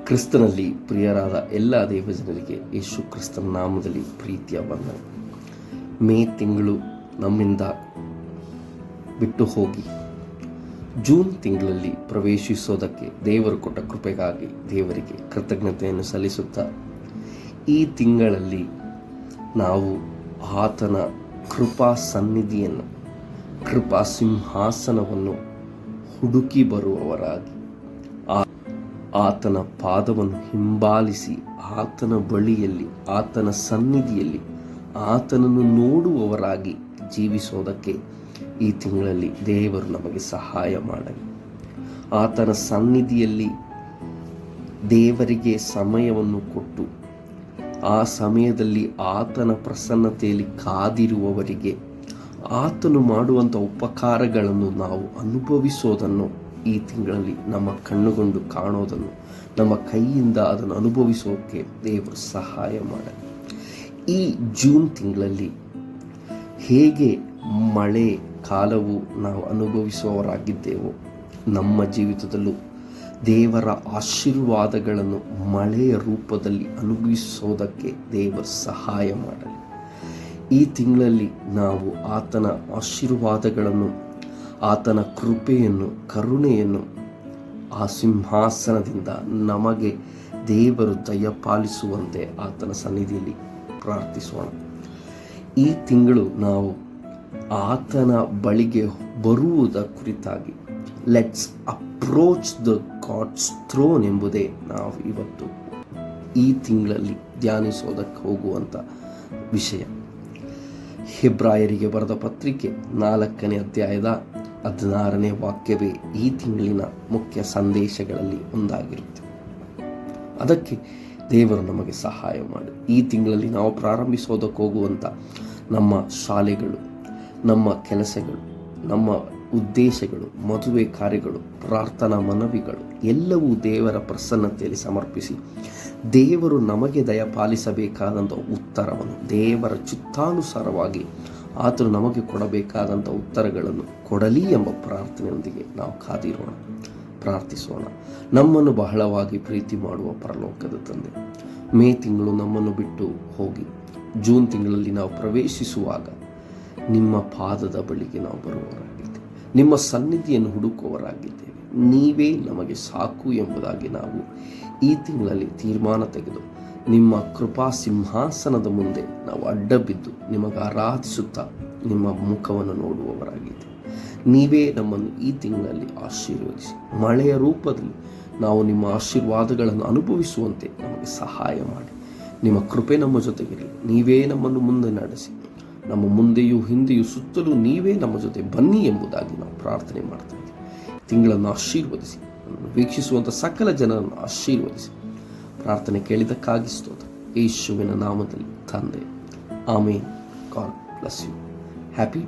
ಕ್ರಿಸ್ತನಲ್ಲಿ ಪ್ರಿಯರಾದ ಎಲ್ಲ ದೇವಜನರಿಗೆ ಯೇಸು ಕ್ರಿಸ್ತನ ನಾಮದಲ್ಲಿ ಪ್ರೀತಿಯ ವಂದನೆ. ಮೇ ತಿಂಗಳು ನಮ್ಮಿಂದ ಬಿಟ್ಟು ಹೋಗಿ ಜೂನ್ ತಿಂಗಳಲ್ಲಿ ಪ್ರವೇಶಿಸೋದಕ್ಕೆ ದೇವರು ಕೊಟ್ಟ ಕೃಪೆಗಾಗಿ ದೇವರಿಗೆ ಕೃತಜ್ಞತೆಯನ್ನು ಸಲ್ಲಿಸುತ್ತಾ, ಈ ತಿಂಗಳಲ್ಲಿ ನಾವು ಆತನ ಕೃಪಾ ಸನ್ನಿಧಿಯನ್ನು, ಕೃಪಾ ಸಿಂಹಾಸನವನ್ನು ಹುಡುಕಿ ಬರುವವರಾಗಿ, ಆತನ ಪಾದವನ್ನು ಹಿಂಬಾಲಿಸಿ ಆತನ ಬಳಿಯಲ್ಲಿ, ಆತನ ಸನ್ನಿಧಿಯಲ್ಲಿ ಆತನನ್ನು ನೋಡುವವರಾಗಿ ಜೀವಿಸೋದಕ್ಕೆ ಈ ತಿಂಗಳಲ್ಲಿ ದೇವರು ನಮಗೆ ಸಹಾಯ ಮಾಡಲಿ. ಆತನ ಸನ್ನಿಧಿಯಲ್ಲಿ ದೇವರಿಗೆ ಸಮಯವನ್ನು ಕೊಟ್ಟು ಆ ಸಮಯದಲ್ಲಿ ಆತನ ಪ್ರಸನ್ನತೆಯಲ್ಲಿ ಕಾದಿರುವವರಿಗೆ ಆತನು ಮಾಡುವಂಥ ಉಪಕಾರಗಳನ್ನು ನಾವು ಅನುಭವಿಸೋದನ್ನು ಈ ತಿಂಗಳಲ್ಲಿ ನಮ್ಮ ಕಣ್ಣುಗೊಂಡು ಕಾಣೋದನ್ನು, ನಮ್ಮ ಕೈಯಿಂದ ಅದನ್ನು ಅನುಭವಿಸೋಕೆ ದೇವರು ಸಹಾಯ ಮಾಡಲಿ. ಈ ಜೂನ್ ತಿಂಗಳಲ್ಲಿ ಹೇಗೆ ಮಳೆ ಕಾಲವು ನಾವು ಅನುಭವಿಸುವವರಾಗಿದ್ದೇವೋ, ನಮ್ಮ ಜೀವಿತದಲ್ಲೂ ದೇವರ ಆಶೀರ್ವಾದಗಳನ್ನು ಮಳೆಯ ರೂಪದಲ್ಲಿ ಅನುಭವಿಸೋದಕ್ಕೆ ದೇವರು ಸಹಾಯ ಮಾಡಲಿ. ಈ ತಿಂಗಳಲ್ಲಿ ನಾವು ಆತನ ಆಶೀರ್ವಾದಗಳನ್ನು, ಆತನ ಕೃಪೆಯನ್ನು, ಕರುಣೆಯನ್ನು ಆ ಸಿಂಹಾಸನದಿಂದ ನಮಗೆ ದೇವರು ದಯಪಾಲಿಸುವಂತೆ ಆತನ ಸನ್ನಿಧಿಯಲ್ಲಿ ಪ್ರಾರ್ಥಿಸೋಣ. ಈ ತಿಂಗಳು ನಾವು ಆತನ ಬಳಿಗೆ ಬರುವುದ ಕುರಿತಾಗಿ let's approach the God's throne ಎಂಬುದೇ ನಾವು ಇವತ್ತು ಈ ತಿಂಗಳಲ್ಲಿ ಧ್ಯಾನಿಸೋದಕ್ಕೆ ಹೋಗುವಂಥ ವಿಷಯ. ಹೆಬ್ರಾಯರಿಗೆ ಬರೆದ ಪತ್ರಿಕೆ 4ನೇ ಅಧ್ಯಾಯದ 16ನೇ ವಾಕ್ಯವೇ ಈ ತಿಂಗಳಿನ ಮುಖ್ಯ ಸಂದೇಶಗಳಲ್ಲಿ ಒಂದಾಗಿರುತ್ತೆ. ಅದಕ್ಕೆ ದೇವರು ನಮಗೆ ಸಹಾಯ ಮಾಡಿ ಈ ತಿಂಗಳಲ್ಲಿ ನಾವು ಪ್ರಾರಂಭಿಸೋದಕ್ಕೆ ಹೋಗುವಂಥ ನಮ್ಮ ಶಾಲೆಗಳು, ನಮ್ಮ ಕೆಲಸಗಳು, ನಮ್ಮ ಉದ್ದೇಶಗಳು, ಮದುವೆ ಕಾರ್ಯಗಳು, ಪ್ರಾರ್ಥನಾ ಮನವಿಗಳು ಎಲ್ಲವೂ ದೇವರ ಪ್ರಸನ್ನತೆಯಲ್ಲಿ ಸಮರ್ಪಿಸಿ ದೇವರು ನಮಗೆ ದಯಪಾಲಿಸಬೇಕಾದಂಥ ಉತ್ತರವನ್ನು, ದೇವರ ಚಿತ್ತಾನುಸಾರವಾಗಿ ಆತನು ನಮಗೆ ಕೊಡಬೇಕಾದಂಥ ಉತ್ತರಗಳನ್ನು ಕೊಡಲಿ ಎಂಬ ಪ್ರಾರ್ಥನೆಯೊಂದಿಗೆ ನಾವು ಕಾದಿರೋಣ, ಪ್ರಾರ್ಥಿಸೋಣ. ನಮ್ಮನ್ನು ಬಹಳವಾಗಿ ಪ್ರೀತಿ ಮಾಡುವ ಪರಲೋಕದ ತಂದೆ, ಮೇ ತಿಂಗಳು ನಮ್ಮನ್ನು ಬಿಟ್ಟು ಹೋಗಿ ಜೂನ್ ತಿಂಗಳಲ್ಲಿ ನಾವು ಪ್ರವೇಶಿಸುವಾಗ ನಿಮ್ಮ ಪಾದದ ಬಳಿಗೆ ನಾವು ಬರುವವರಾಗಿದ್ದೇವೆ, ನಿಮ್ಮ ಸನ್ನಿಧಿಯನ್ನು ಹುಡುಕುವವರಾಗಿದ್ದೇವೆ. ನೀವೇ ನಮಗೆ ಸಾಕು ಎಂಬುದಾಗಿ ನಾವು ಈ ತಿಂಗಳಲ್ಲಿ ತೀರ್ಮಾನ ತೆಗೆದು ನಿಮ್ಮ ಕೃಪಾ ಸಿಂಹಾಸನದ ಮುಂದೆ ನಾವು ಅಡ್ಡ ಬಿದ್ದು ನಿಮಗೆ ಆರಾಧಿಸುತ್ತಾ ನಿಮ್ಮ ಮುಖವನ್ನು ನೋಡುವವರಾಗಿದ್ದೇವೆ. ನೀವೇ ನಮ್ಮನ್ನು ಈ ತಿಂಗಳಲ್ಲಿ ಆಶೀರ್ವದಿಸಿ ಮಳೆಯ ರೂಪದಲ್ಲಿ ನಾವು ನಿಮ್ಮ ಆಶೀರ್ವಾದಗಳನ್ನು ಅನುಭವಿಸುವಂತೆ ನಮಗೆ ಸಹಾಯ ಮಾಡಿ. ನಿಮ್ಮ ಕೃಪೆ ನಮ್ಮ ಜೊತೆಗಿರಲಿ. ನೀವೇ ನಮ್ಮನ್ನು ಮುಂದೆ ನಡೆಸಿ, ನಮ್ಮ ಮುಂದೆಯೂ ಹಿಂದೆಯೂ ಸುತ್ತಲೂ ನೀವೇ ನಮ್ಮ ಜೊತೆ ಬನ್ನಿ ಎಂಬುದಾಗಿ ನಾವು ಪ್ರಾರ್ಥನೆ ಮಾಡ್ತಾ ಇದ್ದೀವಿ. ತಿಂಗಳನ್ನು ಆಶೀರ್ವದಿಸಿ, ವೀಕ್ಷಿಸುವಂಥ ಸಕಲ ಜನರನ್ನು ಆಶೀರ್ವದಿಸಿ. ಪ್ರಾರ್ಥನೆ ಕೇಳಿದಕ್ಕಾಗಿ ಸ್ತೋತ್ರ, ಯೇಸುವಿನ ನಾಮದಲ್ಲಿ ತಂದೆ, amen. God bless you. Happy